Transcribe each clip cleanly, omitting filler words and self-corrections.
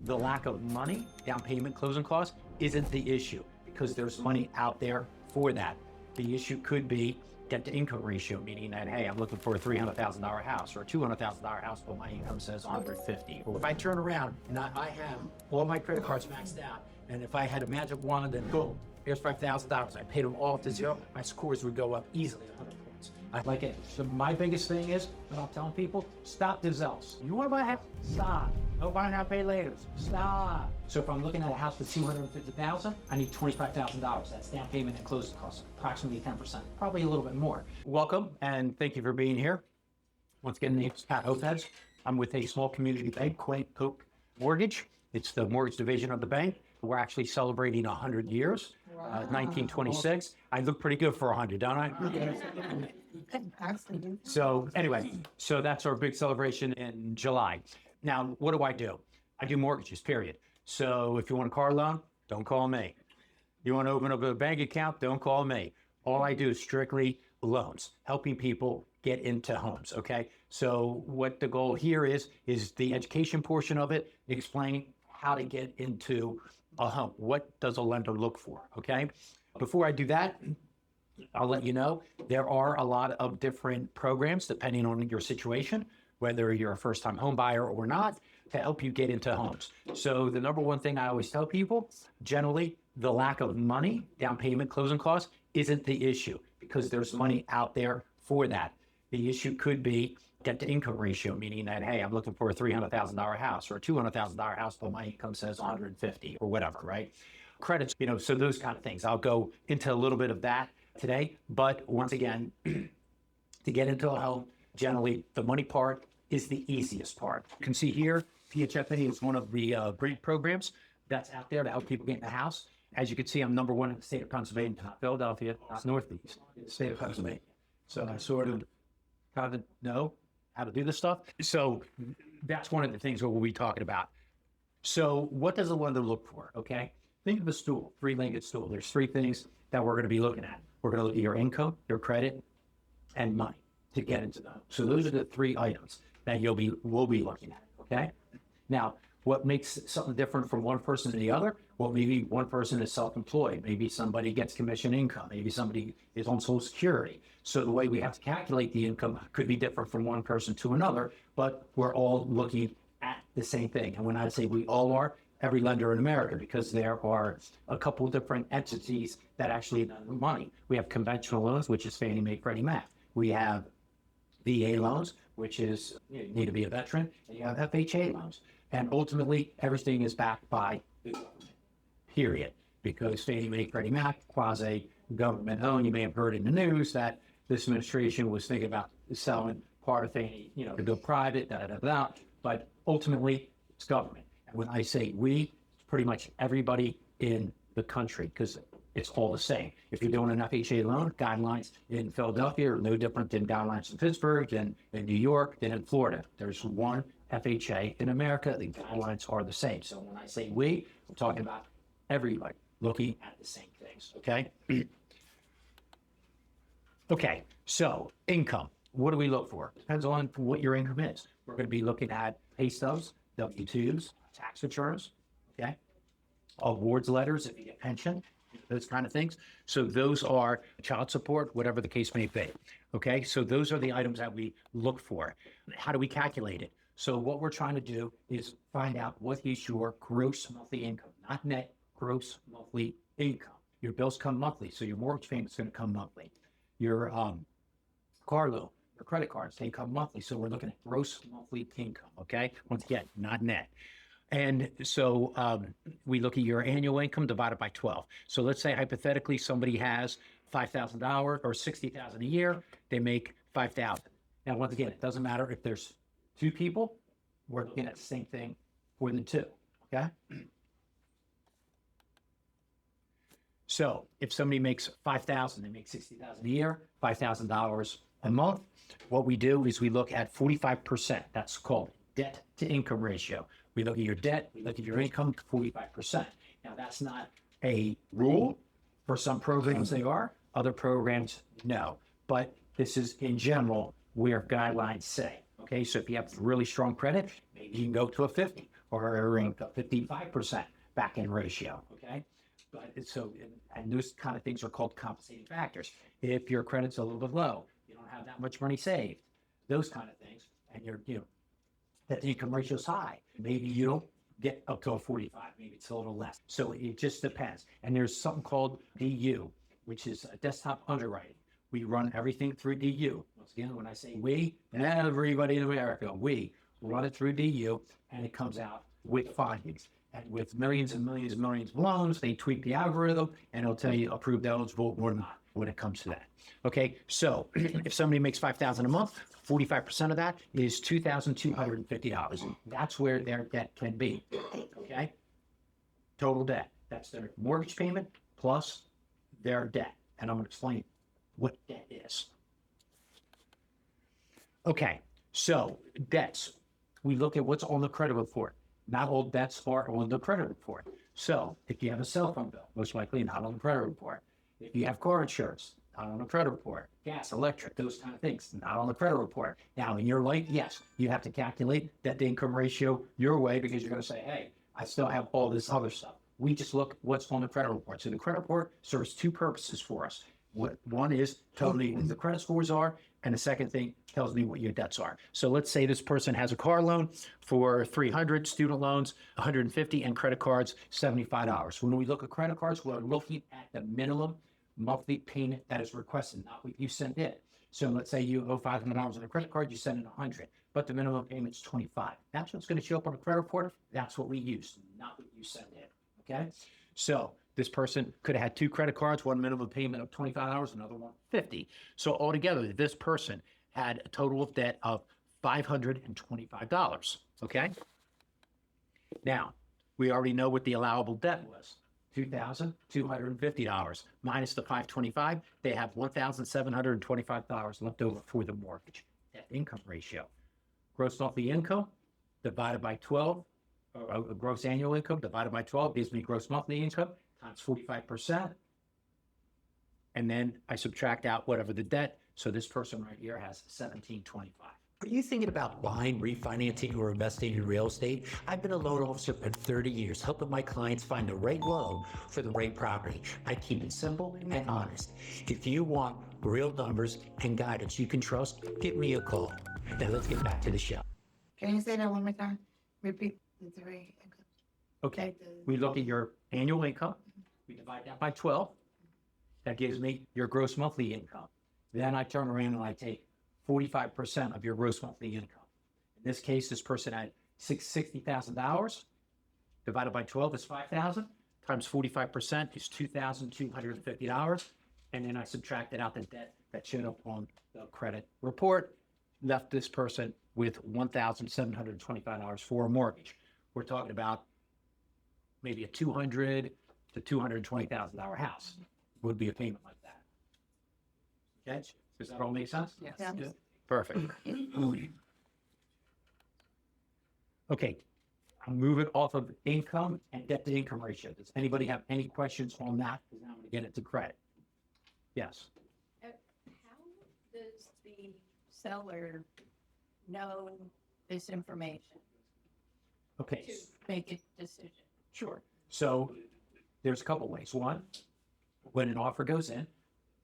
the lack of money, down payment, closing costs, isn't the issue because there's money out there for that. The issue could be debt to income ratio, meaning that, hey, I'm looking for a $300,000 house or a $200,000 house, but my income says 150. Or if I turn around and I have all my credit cards maxed out, and if I had a magic wand and boom, here's $5,000, I paid them all to zero, my scores would go up easily 100 points. I like it. So my biggest thing is, what I'm telling people, stop the zealous. You want to buy a house? Stop. No buy now, pay later. Stop. So if I'm looking at a house for $250,000, I need $25,000. That's down payment and closing costs, approximately 10%, probably a little bit more. Welcome, and thank you for being here. Once again, my name is Pat Lopez. I'm with a small community bank, Quaint Coke Mortgage. It's the mortgage division of the bank. We're actually celebrating 100 years, 1926. I look pretty good for 100, don't I? So anyway, so that's our big celebration in July. Now, what do? I do mortgages, period. So if you want a car loan, don't call me. You want to open up a bank account, don't call me. All I do is strictly loans, helping people get into homes, okay? So what the goal here is the education portion of it, explain how to get into a home. What does a lender look for, okay? Before I do that, I'll let you know, there are a lot of different programs depending on your situation, whether you're a first-time home buyer or not, to help you get into homes. So the number one thing I always tell people, generally, the lack of money, down payment, closing costs, isn't the issue because there's money out there for that. The issue could be debt to income ratio, meaning that, hey, I'm looking for a $300,000 house or a $200,000 house, but my income says 150 or whatever, right? Credits, so those kind of things. I'll go into a little bit of that today, but once again, to get into a home, generally the money part is the easiest part. You can see here, PHFA is one of the grant programs that's out there to help people get in the house. As you can see, I'm number one in the state of Pennsylvania, not Philadelphia, not Northeast, the state of Pennsylvania. So I sort of kind of know how to do this stuff. So that's one of the things we'll be talking about. So what does a lender look for, okay? Think of a stool, three-legged stool. There's three things that we're going to be looking at. We're going to look at your income, your credit, and money to get into them. So those are the three items that we'll be looking at, okay? Now, what makes something different from one person to the other? Well, maybe one person is self-employed. Maybe somebody gets commission income. Maybe somebody is on Social Security. So the way we have to calculate the income could be different from one person to another, but we're all looking at the same thing. And when I say we all are, every lender in America, because there are a couple of different entities that actually lend money. We have conventional loans, which is Fannie Mae, Freddie Mac. We have VA loans, which is you need to be a veteran, and you have FHA loans. And ultimately, everything is backed by the government, period. Because Fannie Mae, Freddie Mac, quasi-government owned. You may have heard in the news that this administration was thinking about selling part of Fannie, to go private, but ultimately, it's government. And when I say we, it's pretty much everybody in the country, because it's all the same. If you're doing an FHA loan, guidelines in Philadelphia are no different than guidelines in Pittsburgh, than in New York, than in Florida. There's one FHA in America. The guidelines are the same. So when I say we, I'm talking about everybody looking at the same things, okay? Okay, so income. What do we look for? Depends on what your income is. We're going to be looking at pay stubs, W-2s, tax returns, okay? Awards letters if you get pension, those kind of things. So those are child support, whatever the case may be. Okay, so those are the items that we look for. How do we calculate it? So what we're trying to do is find out what is your gross monthly income, not net, gross monthly income. Your bills come monthly, so your mortgage payment is going to come monthly. Your car loan, your credit cards, they come monthly. So we're looking at gross monthly income, okay? Once again, not net. And so we look at your annual income divided by 12. So let's say hypothetically somebody has $5,000 or $60,000 a year, they make $5,000. Now, once again, it doesn't matter if there's two people, we're looking at the same thing for the two, okay? So if somebody makes $5,000, they make $60,000 a year, $5,000 a month, what we do is we look at 45%. That's called debt to income ratio. We look at your debt, we look at your income, 45%. Now, that's not a rule. For some programs, they are. Other programs, no. But this is, in general, where guidelines say. Okay, so if you have really strong credit, maybe you can go to a 50. are erring a 55% back-end ratio, okay? But and those kind of things are called compensating factors. If your credit's a little bit low, you don't have that much money saved, those kind of things, and that the income ratio is high, maybe you don't get up to a 45, maybe it's a little less. So it just depends. And there's something called DU, which is a desktop underwriting. We run everything through DU. Once again, when I say we, everybody in America, we run it through DU, and it comes out with findings. And with millions and millions and millions of loans, they tweak the algorithm, and it'll tell you approved, eligible, or not when it comes to that. Okay, so if somebody makes $5,000 a month, 45% of that is $2,250. That's where their debt can be. Okay, total debt. That's their mortgage payment plus their debt. And I'm going to explain what debt is. Okay, so debts. We look at what's on the credit report. Not all debts are on the credit report. So if you have a cell phone bill, most likely not on the credit report. If you have car insurance, not on the credit report. Gas, electric, those kind of things, not on the credit report. Now, in your life, yes, you have to calculate that the income ratio your way, because you're going to say, hey, I still have all this other stuff. We just look what's on the credit report. So the credit report serves two purposes for us. One is telling me what the credit scores are, and the second thing tells me what your debts are. So let's say this person has a car loan for $300, student loans $150, and credit cards $75. When we look at credit cards, we're looking at the minimum monthly payment that is requested, not what you send in. So let's say you owe $500 on a credit card, you send in $100, but the minimum payment is $25. That's what's going to show up on the credit report. That's what we use, not what you send in. Okay, so this person could have had two credit cards, one minimum payment of $25, another one $50. So altogether, this person had a total of debt of $525. Okay. Now, we already know what the allowable debt was. $2,250 minus the $525, they have $1,725 left over for the mortgage. That income ratio. Gross monthly income divided by 12, gross annual income divided by 12 gives me gross monthly income times 45%. And then I subtract out whatever the debt. So this person right here has $1,725. Are you thinking about buying, refinancing, or investing in real estate? I've been a loan officer for 30 years, helping my clients find the right loan for the right property. I keep it simple and honest. If you want real numbers and guidance you can trust, give me a call. Now let's get back to the show. Can you say that one more time? Repeat the three. Okay, we look at your annual income. We divide that by 12. That gives me your gross monthly income. Then I turn around and I take 45% of your gross monthly income. In this case, this person had $60,000 divided by 12 is 5,000 times 45% is $2,250. And then I subtracted out the debt that showed up on the credit report, left this person with $1,725 for a mortgage. We're talking about maybe a $200,000 to $220,000 house would be a payment like that. Okay, does that all make sense? Yes. Yeah. Perfect. Okay, I'm moving off of income and debt to income ratio. Does anybody have any questions on that? Because now I'm going to get into credit. Yes. How does the seller know this information Okay. to make a decision? Sure. So there's a couple ways. One, when an offer goes in,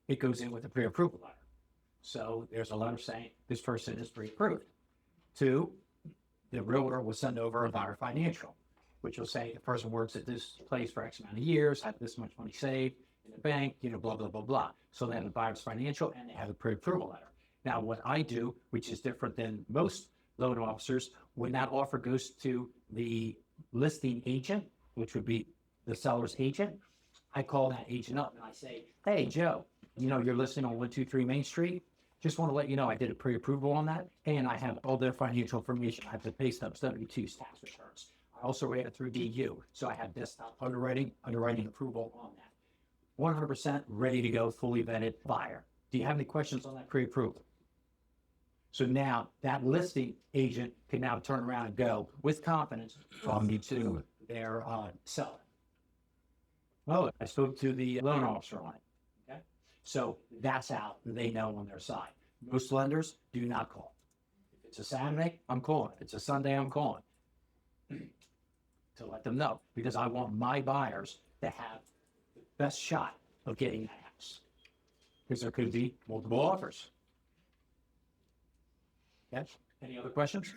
it goes in with a pre-approval letter. So there's a letter saying this person is pre-approved. Two, the realtor will send over a buyer financial, which will say the person works at this place for X amount of years, have this much money saved in the bank, blah, blah, blah, blah. So they have a buyer's financial and they have a pre-approval letter. Now, what I do, which is different than most loan officers, when that offer goes to the listing agent, which would be the seller's agent, I call that agent up and I say, hey, Joe, you're listing on 123 Main Street. Just want to let you know I did a pre-approval on that, and I have all their financial information. I have the pay stubs, W-2s, tax returns. I also ran it through DU, so I have desktop underwriting approval on that. 100% ready to go, fully vetted buyer. Do you have any questions on that pre-approval? So now that listing agent can now turn around and go with confidence from me to their seller. Oh, I spoke to the loan officer on it. Okay, so that's how they know on their side. Most lenders do not call. If it's a Saturday, I'm calling. If it's a Sunday, I'm calling. to let them know, because I want my buyers to have the best shot of getting that house. Because there could be multiple offers. Yes, any other questions?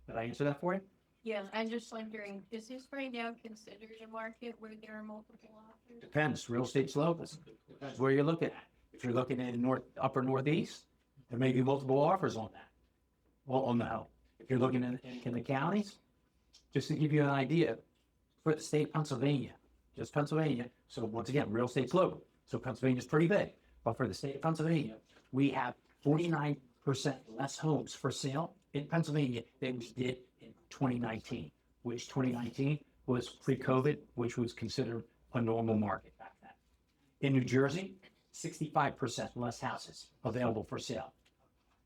Did I answer that for you? Yeah, I'm just wondering, is this right now considered a market where there are multiple offers? Depends, real estate's local. Depends where you're looking at. If you're looking in upper northeast, there may be multiple offers on that. Well, on the home. If you're looking in the counties, just to give you an idea, for the state of Pennsylvania, just Pennsylvania, so once again, real estate's local. So Pennsylvania's pretty big. But for the state of Pennsylvania, we have 49% less homes for sale in Pennsylvania than we did in 2019, which 2019 was pre-COVID, which was considered a normal market back then. In New Jersey, 65% less houses available for sale.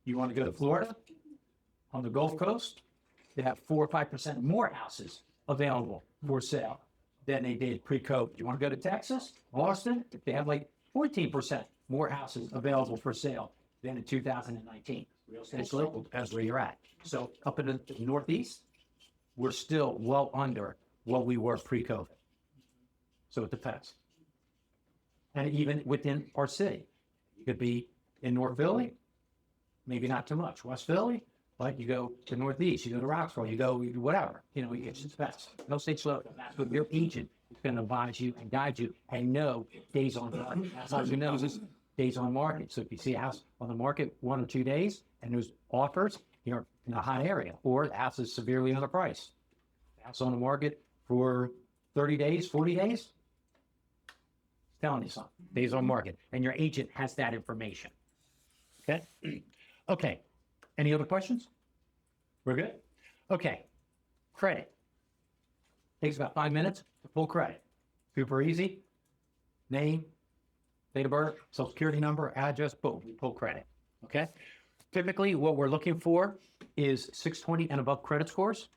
You want to go to Florida? On the Gulf Coast, they have 4 or 5% more houses available for sale than they did pre-COVID. You want to go to Texas, Austin? They have like 14% more houses available for sale than in 2019. Real estate's local, depends where you're at. So up in the Northeast, we're still well under what we were pre-COVID. So it depends. And even within our city, you could be in North Philly, maybe not too much. West Philly, but you go to Northeast, you go to Roxborough, you go whatever, it just depends. No state's local. That's what your agent is going to advise you and guide you and know days on market. That's how you know this days on market. So if you see a house on the market 1 or 2 days and there's offers, you're in a hot area, or the house is severely underpriced. The house on the market for 30 days, 40 days, telling you something, days on market, and your agent has that information. Okay. Okay. Any other questions? We're good? Okay. Credit. Takes about 5 minutes to pull credit. Super easy. Name, date of birth, social security number, address, boom, we pull credit. Okay. Typically, what we're looking for is 620 and above credit scores.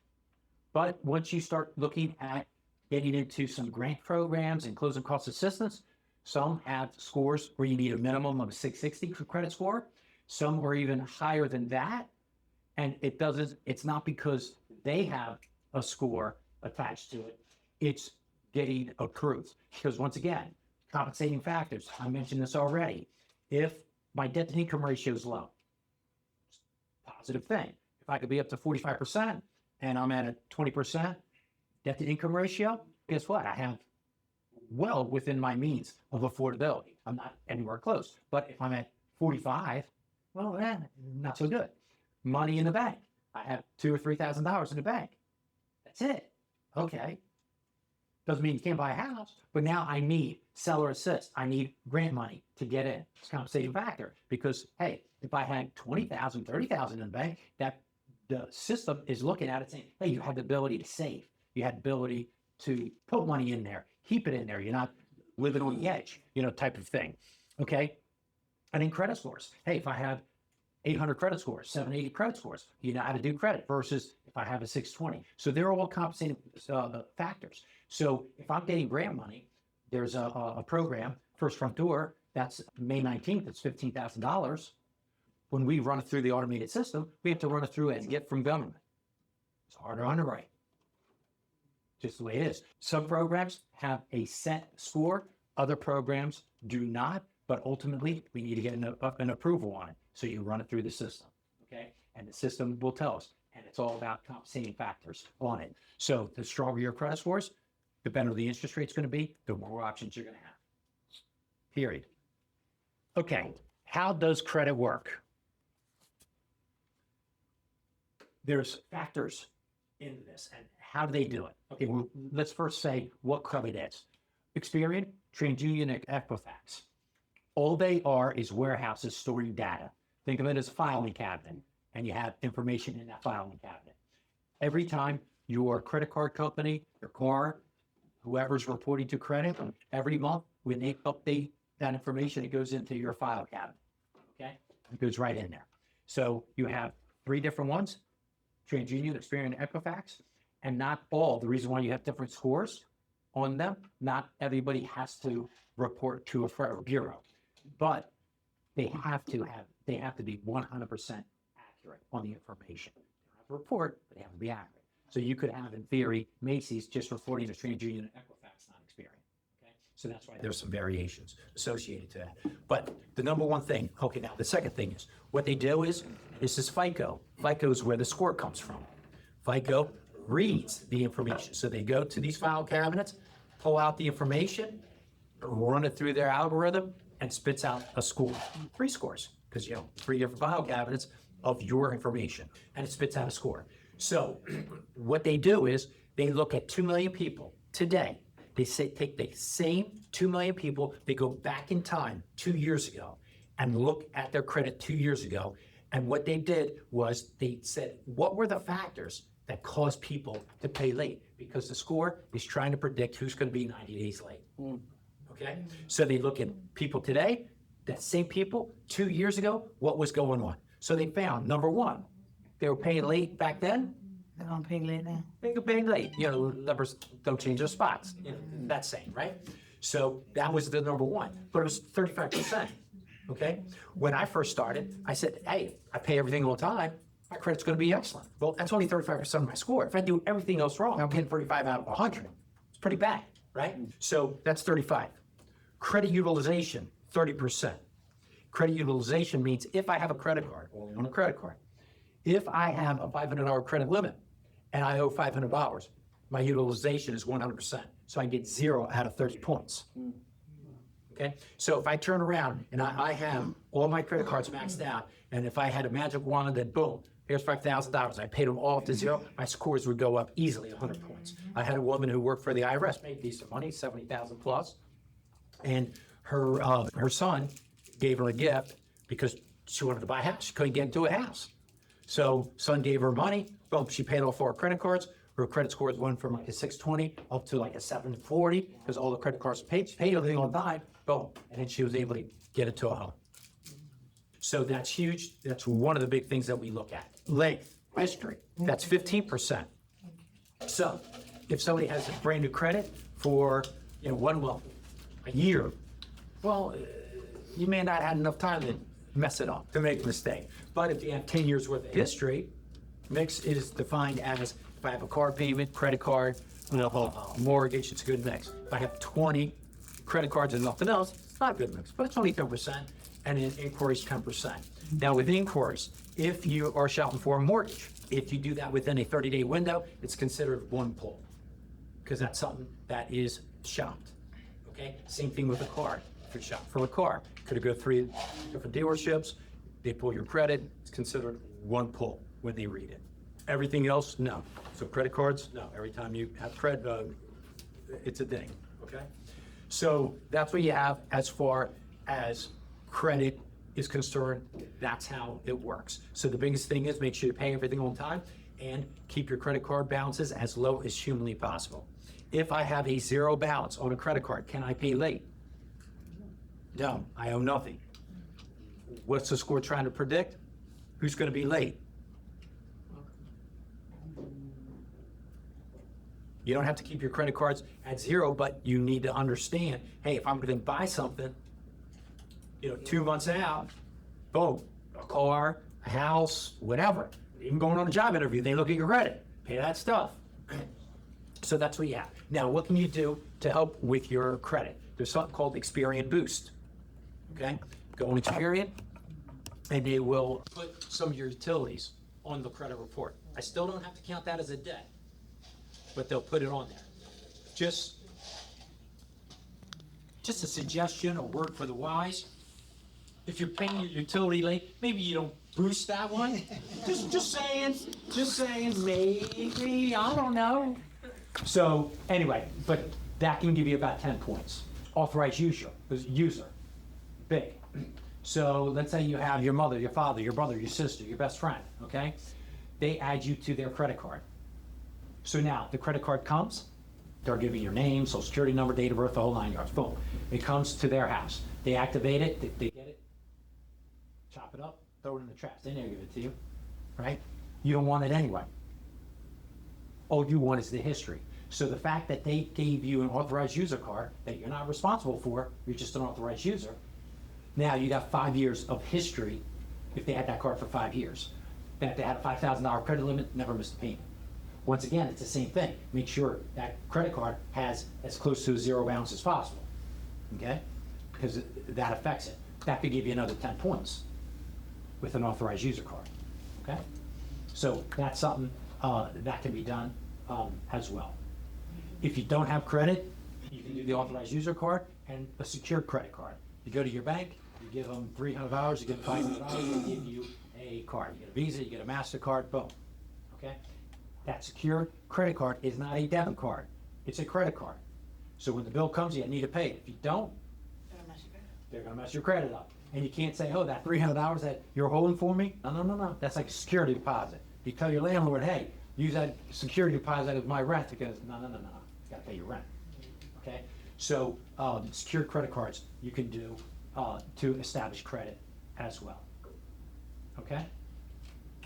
But once you start looking at getting into some grant programs and closing cost assistance, some have scores where you need a minimum of a 660 for credit score. Some are even higher than that. And it's not because they have a score attached to it. It's getting approved. Because once again, compensating factors, I mentioned this already. If my debt to income ratio is low, it's a positive thing. If I could be up to 45% and I'm at a 20% debt to income ratio, guess what? I have well within my means of affordability. I'm not anywhere close. But if I'm at 45, well, not so good. Money in the bank. I have $2,000 or $3,000 in the bank. That's it. Okay. Doesn't mean you can't buy a house, but now I need seller assist. I need grant money to get in. It's a compensating factor because, hey, if I had 20,000, 30,000 in the bank, that the system is looking at it saying, hey, you have the ability to save. You have the ability to put money in there, keep it in there. You're not living on the edge, type of thing. Okay. And in credit scores, hey, if I have 800 credit scores, 780 credit scores, you know how to do credit versus if I have a 620. So they're all compensating factors. So if I'm getting grant money, there's a program, First Front Door, that's May 19th, it's $15,000. When we run it through the automated system, we have to run it through and get from government. It's hard to underwrite. Just the way it is. Some programs have a set score, other programs do not, but ultimately we need to get an approval on it. So you run it through the system, okay? And the system will tell us, and it's all about compensating factors on it. So the stronger your credit scores, the better the interest rate's going to be, the more options you're going to have. Period. Okay, how does credit work? There's factors into this, and how do they do it? Okay, well, let's first say what credit is. Experian, TransUnion, and Equifax. All they are is warehouses storing data. Think of it as a filing cabinet, and you have information in that filing cabinet. Every time your credit card company, your car, whoever's reporting to credit, every month when they update that information, it goes into your file cabinet, okay? It goes right in there. So you have 3 different ones, TransUnion, Experian, and Equifax, and not all. The reason why you have different scores on them, not everybody has to report to a bureau, but they have to be 100% accurate on the information. They don't have to report, but they have to be accurate. So you could have, in theory, Macy's just reporting to TransUnion and Equifax, not Experian. Okay, so that's why there's some variations associated to that. But the number one thing, okay, now the second thing is what they do is this is FICO. FICO is where the score comes from. FICO reads the information. So they go to these file cabinets, pull out the information, run it through their algorithm, and spits out a score, 3 scores, because you know 3 different file cabinets of your information, and it spits out a score. So what they do is they look at 2 million people today. They say take the same 2 million people, they go back in time 2 years ago and look at their credit 2 years ago. And what they did was they said, what were the factors that caused people to pay late? Because the score is trying to predict who's going to be 90 days late. Okay? So they look at people today, that same people 2 years ago, what was going on? So they found, number one, they were paying late back then. They're gonna pay late now. They could pay late. You know, numbers don't change their spots. You know, that's saying, right? So that was the number one, but it was 35%. Okay? When I first started, I said, hey, I pay everything all the time. My credit's going to be excellent. Well, that's only 35% of my score. If I do everything else wrong, I'm getting 35 out of 100. It's pretty bad, right? So that's 35. Credit utilization, 30%. Credit utilization means if I have a credit card, only on a credit card, if I have a $500 credit limit and I owe $500, my utilization is 100%. So I get 0 out of 30 points. Okay, so if I turn around and I have all my credit cards maxed out, and if I had a magic wand, then boom, here's $5,000. I paid them all to 0. My scores would go up easily 100 points. I had a woman who worked for the IRS, made decent money, 70,000 plus, and her son gave her a gift because she wanted to buy a house. She couldn't get into a house, so son gave her money. Boom, she paid off 4 credit cards. Her credit scores went from like a 620 up to like a 740 because all the credit cards paid. She paid everything on time. Boom, and then she was able to get it to a home. So that's huge. That's one of the big things that we look at. Length, history, that's 15%. So if somebody has a brand new credit for 1 month, a year, well, you may not have enough time to mess it up, to make a mistake. But if you have 10 years worth of history, mix is defined as if I have a car payment, credit card, mortgage, it's a good mix. If I have 20 credit cards and nothing else, it's not a good mix, but it's only 10%, and in inquiries, 10%. Now with inquiries, if you are shopping for a mortgage, if you do that within a 30-day window, it's considered 1 pull, because that's something that is shopped, okay? Same thing with a car. If you're shopping for a car, could go 3 different dealerships, they pull your credit, it's considered 1 pull when they read it. Everything else, no. So credit cards, no. Every time you have credit, it's a ding, okay? So that's what you have as far as credit is concerned. That's how it works. So the biggest thing is make sure you pay everything on time and keep your credit card balances as low as humanly possible. If I have a 0 balance on a credit card, can I pay late? No, I owe nothing. What's the score trying to predict? Who's going to be late? You don't have to keep your credit cards at 0, but you need to understand, hey, if I'm going to buy something, 2 months out, boom, a car, a house, whatever, even going on a job interview, they look at your credit, pay that stuff. So that's what you have. Now, what can you do to help with your credit? There's something called Experian Boost, okay? Go on Experian, and they will put some of your utilities on the credit report. I still don't have to count that as a debt, but they'll put it on there. Just a suggestion, a word for the wise. If you're paying your utility late, maybe you don't boost that one. just saying, maybe, I don't know. So anyway, but that can give you about 10 points. Authorized user, big. So let's say you have your mother, your father, your brother, your sister, your best friend, okay? They add you to their credit card. So now the credit card comes, they're giving your name, social security number, date of birth, the whole 9 yards, boom. It comes to their house. They activate it, they get it, chop it up, throw it in the trash. They never give it to you, right? You don't want it anyway. All you want is the history. So the fact that they gave you an authorized user card that you're not responsible for, you're just an authorized user, now you got 5 years of history if they had that card for 5 years. And if they had a $5,000 credit limit, never missed a payment. once again, it's the same thing. Make sure that credit card has as close to a zero balance as possible, okay? Because that affects it. That could give you another 10 points with an authorized user card, okay? So that's something that can be done as well. If you don't have credit, you can do the authorized user card and a secured credit card. You go to your bank, you give them $300, you get $500, they give you a card. You get a Visa, you get a MasterCard, boom, okay? That secured credit card is not a debit card, it's a credit card. So when the bill comes, you need to pay it. If you don't, they're gonna mess your credit up. And you can't say, oh, that $300 that you're holding for me? No. That's like a security deposit. You tell your landlord, hey, use that security deposit as my rent. Because no. You gotta pay your rent. Okay? So secured credit cards you can do to establish credit as well. Okay?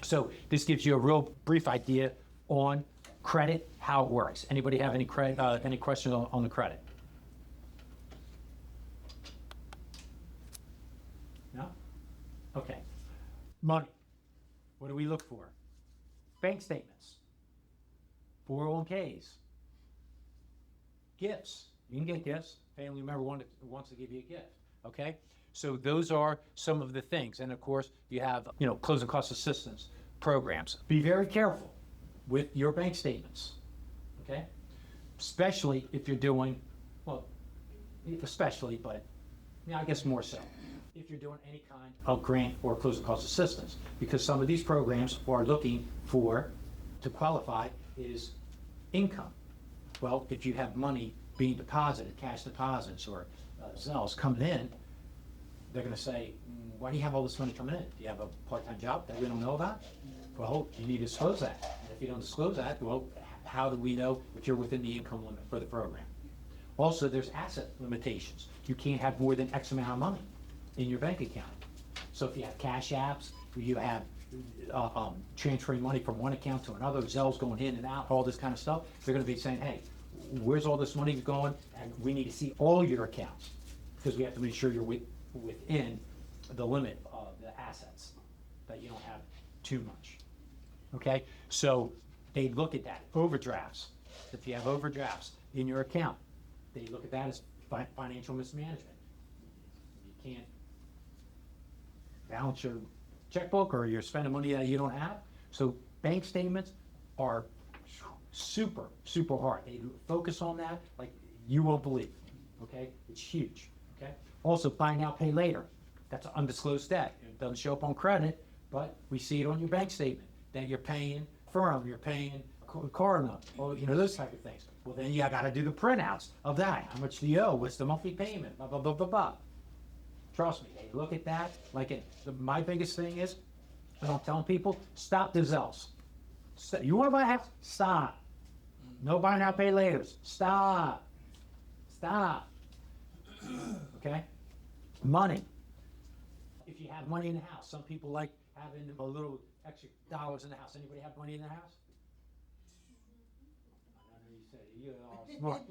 So this gives you a real brief idea on credit, how it works. Anybody have any questions on the credit? No? Okay. Money. What do we look for? Bank statements. 401ks. Gifts. You can get gifts. Family member wants to give you a gift. Okay? So those are some of the things. And of course, you have, closing cost assistance programs. Be very careful with your bank statements. Okay? Especially if you're doing, but I guess more so if you're doing any kind of grant or closing cost assistance, because some of these programs are looking for, to qualify, is income. Well, if you have money being deposited, cash deposits or Zells coming in, they're going to say, why do you have all this money coming in? Do you have a part-time job that we don't know about? Well, you need to disclose that. And if you don't disclose that, well, how do we know if you're within the income limit for the program? Also, there's asset limitations. You can't have more than X amount of money in your bank account. So if you have cash apps, you have transferring money from one account to another, Zell's going in and out, all this kind of stuff, they're going to be saying, hey, where's all this money going? And we need to see all your accounts because we have to make sure you're within the limit of the assets, that you don't have too much. Okay, so they look at that. Overdrafts. If you have overdrafts in your account, they look at that as financial mismanagement. You can't balance your checkbook or you're spending money that you don't have. So bank statements are super hard. They focus on that like you won't believe. Okay, it's huge. Okay, also buy now, pay later. That's an undisclosed debt. It doesn't show up on credit, but we see it on your bank statement that you're paying firm, you're paying car note, or those type of things. Well, then you got to do the printouts of that. How much do you owe? What's the monthly payment? Blah blah blah blah blah. Trust me, they look at that like it. My biggest thing is, and I'm telling people, stop the Zells. You want to buy a house? Stop. No buy now, pay laters. Stop. Okay? Money. If you have money in the house, some people like having a little extra dollars in the house. Anybody have money in the house? I know you said you're all smart.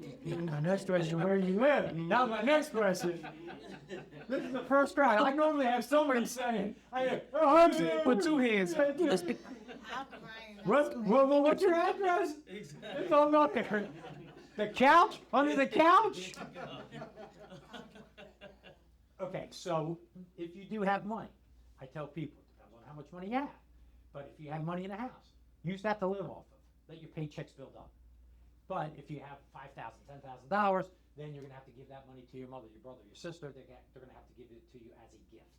My next question, where do you live? Now my next question. This is the first try. I normally have somebody saying, put two hands. What's your address? It's all up there. The couch? Under the couch? Okay, so if you do have money, I tell people, it depends on how much money you have. But if you have money in the house, use that to live off of. Let your paychecks build up. But if you have $5,000, $10,000, then you're going to have to give that money to your mother, your brother, your sister. They're going to have to give it to you as a gift.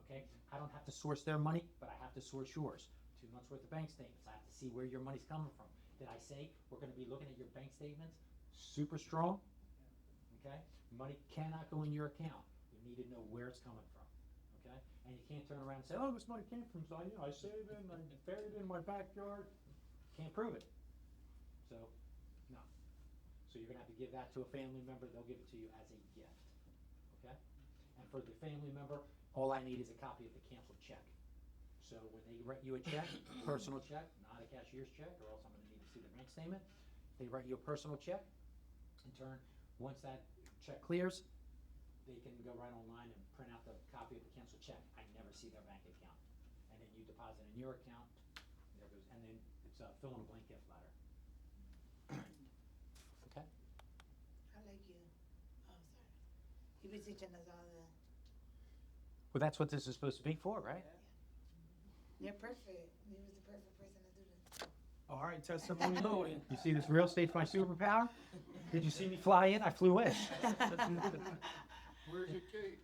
Okay? I don't have to source their money, but I have to source yours. 2 months worth of bank statements. I have to see where your money's coming from. Did I say we're going to be looking at your bank statements? Super strong. Okay? Money cannot go in your account. You need to know where it's coming from. Okay? And you can't turn around and say, oh, this money came from, so I saved it and I buried it in my backyard. Can't prove it. So, no. So you're going to have to give that to a family member. They'll give it to you as a gift. Okay? And for the family member, all I need is a copy of the canceled check. So when they write you a check, personal check, not a cashier's check, or else I'm going to need to see the bank statement. They write you a personal check. In turn, once that check clears, they can go right online and print out the copy of the canceled check. I never see their bank account. And then you deposit in your account, and there goes, and then it's fill in a blank gift letter. He was teaching us all the. Well, that's what this is supposed to be for, right? You're perfect. He was the perfect person to do this. All right, testimony loaded. You see this real estate's my superpower? Did you see me fly in? I flew in. Where's your cake?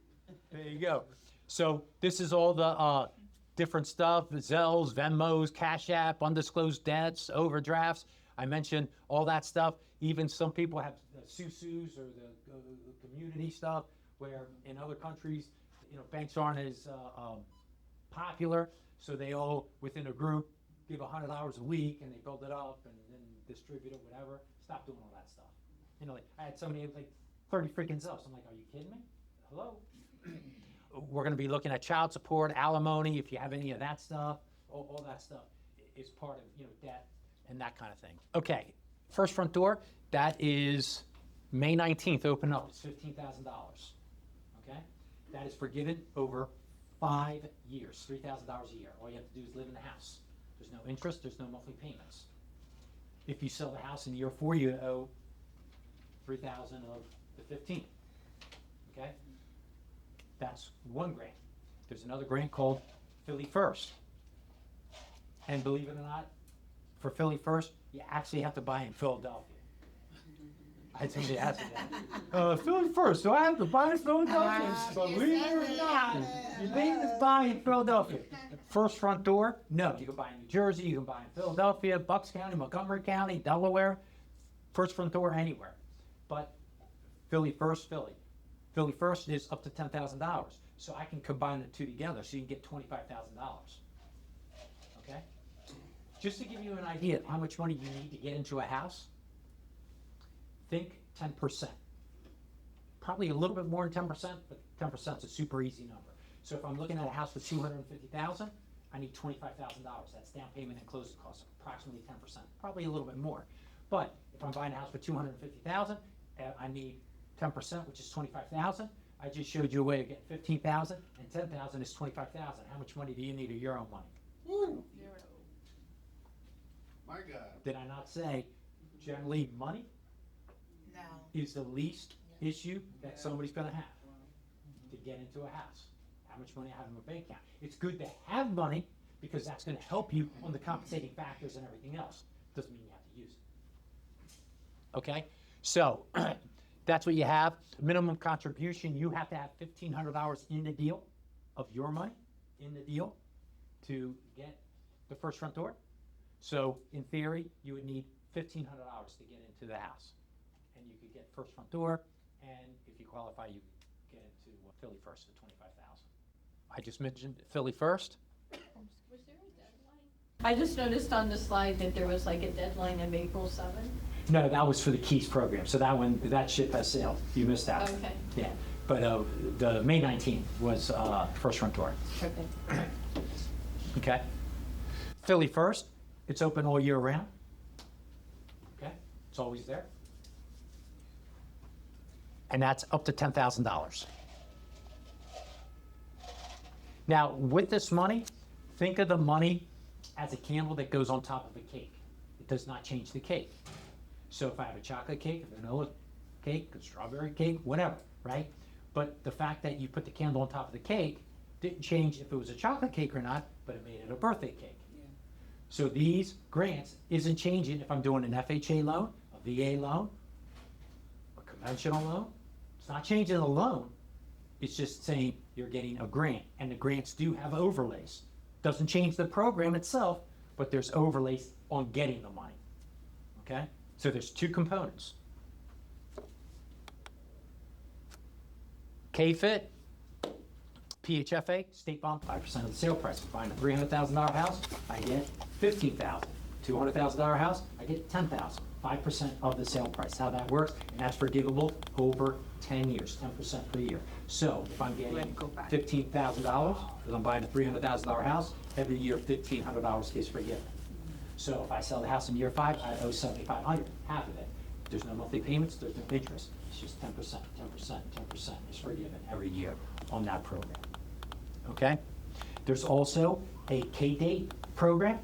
There you go. So this is all the different stuff, Zells, Venmos, Cash App, undisclosed debts, overdrafts. I mentioned all that stuff. Even some people have the SUSUs or the community stuff, where in other countries, banks aren't as popular, so they all, within a group, give $100 a week and they build it up and then distribute it, whatever. Stop doing all that stuff. I had somebody like 30 freaking Zells. I'm like, are you kidding me? Hello? We're going to be looking at child support, alimony, if you have any of that stuff. All that stuff is part of, debt and that kind of thing. Okay, first front door, that is May 19th, open up. It's $15,000. Okay? That is forgiven over 5 years, $3,000 a year. All you have to do is live in the house. There's no interest, there's no monthly payments. If you sell the house in year 4, you owe $3,000 of the 15. Okay? That's one grant. There's another grant called Philly First. And believe it or not, for Philly First, you actually have to buy in Philadelphia. I had somebody ask me that. Philly First, do I have to buy in Philadelphia? Believe it or not, you need to buy in Philadelphia. First front door, no. You can buy in New Jersey, you can buy in Philadelphia, Bucks County, Montgomery County, Delaware. First front door anywhere. But Philly First, Philly. Philly First is up to $10,000. So I can combine the two together so you can get $25,000. Okay? Just to give you an idea of how much money you need to get into a house, think 10%. Probably a little bit more than 10%, but 10% is a super easy number. So if I'm looking at a house for $250,000, I need $25,000. That's down payment and closing costs, approximately 10%, probably a little bit more. But if I'm buying a house for $250,000, I need 10%, which is $25,000. I just showed you a way of getting $15,000, and $10,000 is $25,000. How much money do you need of your own money? Woo! Zero. My God. Did I not say generally money No. is the least issue that somebody's gonna have to get into a house? How much money I have in my bank account? It's good to have money because that's gonna help you on the compensating factors and everything else. Doesn't mean you have to use it. Okay, so that's what you have. Minimum contribution, you have to have $1,500 in the deal of your money in the deal to get the first front door. So in theory, you would need $1,500 to get into the house. And you could get first front door, and if you qualify, you could get into Philly First at $25,000. I just mentioned Philly First. Was there a deadline? I just noticed on the slide that there was like a deadline of April 7th. No, that was for the Keys program, so that ship has sailed. You missed that. Okay. Yeah, but the May 19th was first front door. Okay. Okay. Philly First, it's open all year round. Okay, it's always there. And that's up to $10,000. Now, with this money, think of the money as a candle that goes on top of a cake. It does not change the cake. So if I have a chocolate cake, a vanilla cake, a strawberry cake, whatever, right? But the fact that you put the candle on top of the cake didn't change if it was a chocolate cake or not, but it made it a birthday cake. So these grants isn't changing if I'm doing an FHA loan, a VA loan, a conventional loan. It's not changing the loan. It's just saying you're getting a grant, and the grants do have overlays. Doesn't change the program itself, but there's overlays on getting the money. Okay? So there's two components. KFIT, PHFA, state bond, 5% of the sale price. If I'm buying a $300,000 house, I get $15,000. $200,000 house, I get $10,000. 5% of the sale price. How that works, and that's forgivable over 10 years, 10% per year. So if I'm getting $15,000 because I'm buying a $300,000 house, every year $1,500 is forgiven. So if I sell the house in year 5, I owe $7,500, half of it. There's no monthly payments, there's no interest. It's just 10%, 10%, 10% is forgiven every year on that program. Okay? There's also a K-Date program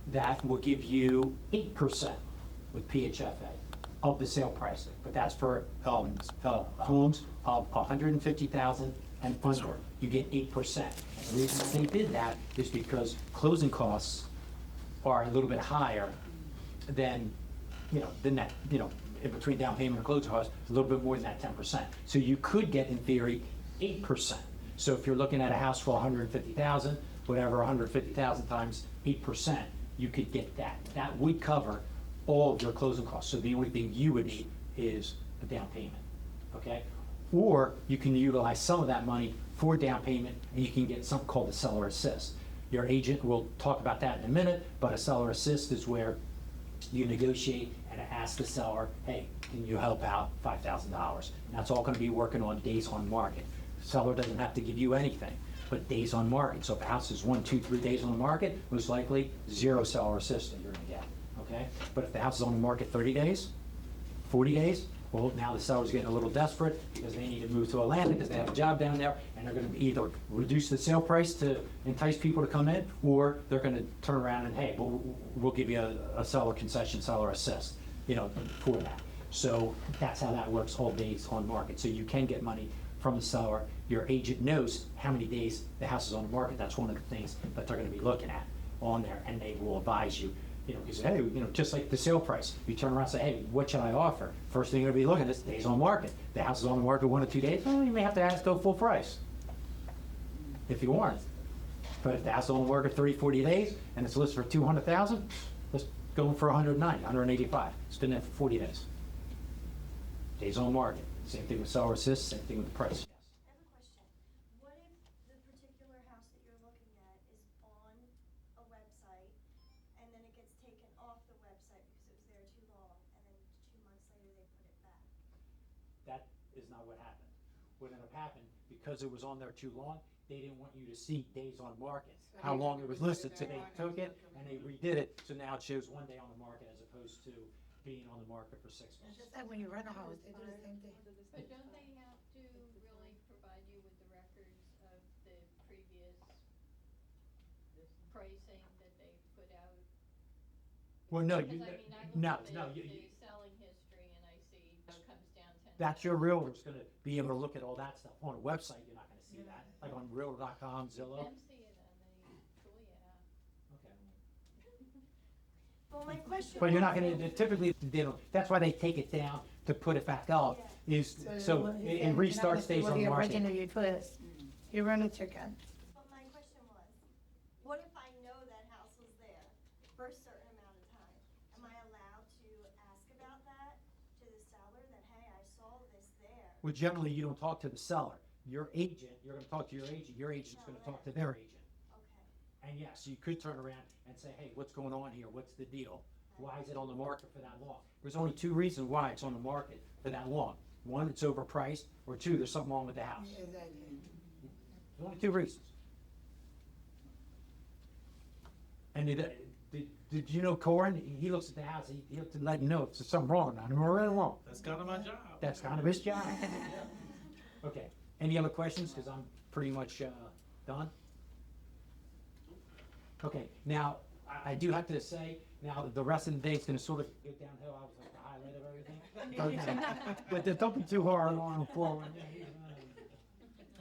that will give you 8% with PHFA. of the sale price, but that's for homes of 150,000 and under. You get 8%. The reason they did that is because closing costs are a little bit higher than, than that, in between down payment and closing costs, a little bit more than that 10%. So you could get, in theory, 8%. So if you're looking at a house for 150,000, whatever, 150,000 times 8%, you could get that. That would cover all of your closing costs. So the only thing you would need is a down payment, okay? Or you can utilize some of that money for down payment, and you can get something called a seller assist. Your agent will talk about that in a minute, but a seller assist is where you negotiate and ask the seller, hey, can you help out $5,000? And that's all gonna be working on days on market. The seller doesn't have to give you anything, but days on market. So if a house is 1, 2, 3 days on the market, most likely 0 seller assist that you're gonna get, okay? But if the house is on the market 30 days, 40 days, well, now the seller's getting a little desperate because they need to move to Atlanta because they have a job down there, and they're gonna either reduce the sale price to entice people to come in, or they're gonna turn around and, hey, we'll give you a seller concession, seller assist, for that. So that's how that works, all days on market. So you can get money from the seller. Your agent knows how many days the house is on the market. That's one of the things that they're gonna be looking at on there, and they will advise you. Because, hey, just like the sale price, you turn around and say, hey, what should I offer? First thing you're gonna be looking at is days on market. The house is on the market 1 or 2 days, well, you may have to ask go full price if you want. But if the house is on the market 30, 40 days and it's listed for 200,000, let's go for 190, 185. It's been there for 40 days. Days on market. Same thing with seller assist, same thing with the price. I have a question. What if the particular house that you're looking at is on a website and then it gets taken off the website because it was there too long, and then 2 months later they put it back? That is not what happened. What ended up happening, because it was on there too long, they didn't want you to see days on market, how long it was listed, so they took it and they redid it, so now it shows 1 day on the market as opposed to being on the market for 6 It's months. just like when you rent a house, they do the same thing. But don't they have to really provide you with the records of the previous pricing that they put out? Well, no, Because I mean, I no, look at no, the selling history and I see it comes down 10. that's your realtor's gonna be able to look at all that stuff. On a website, you're not gonna see that, like on realtor.com, You Zillow. can see it on the Julia app. Okay. Well, my question. But you're not was- gonna, typically, that's why they take it down to put it back up, is, so it restarts days on the market. Original you put, you run a chicken. But my question was, what if I know that house was there for a certain amount of time? Am I allowed to ask about that to the seller, that, hey, I saw this there? Well, generally, you don't talk to the seller. Your agent, you're gonna talk to your agent's gonna talk to their agent. Okay. And yes, you could turn around and say, hey, what's going on here? What's the deal? Why is it on the market for that long? There's only 2 reasons why it's on the market for that long. 1, it's overpriced, or 2, there's something wrong with the house. Exactly. There's only 2 reasons. And did you know Corin, he looks at the house, he looks to let you know if there's something wrong or not. Am I right or wrong? That's kind of my job. That's kind of his job. Okay, any other questions? Because I'm pretty much done. Okay, now, I do have to say, now, the rest of the day is gonna sort of go downhill. I was like the highlight of everything. But don't be too hard on 411.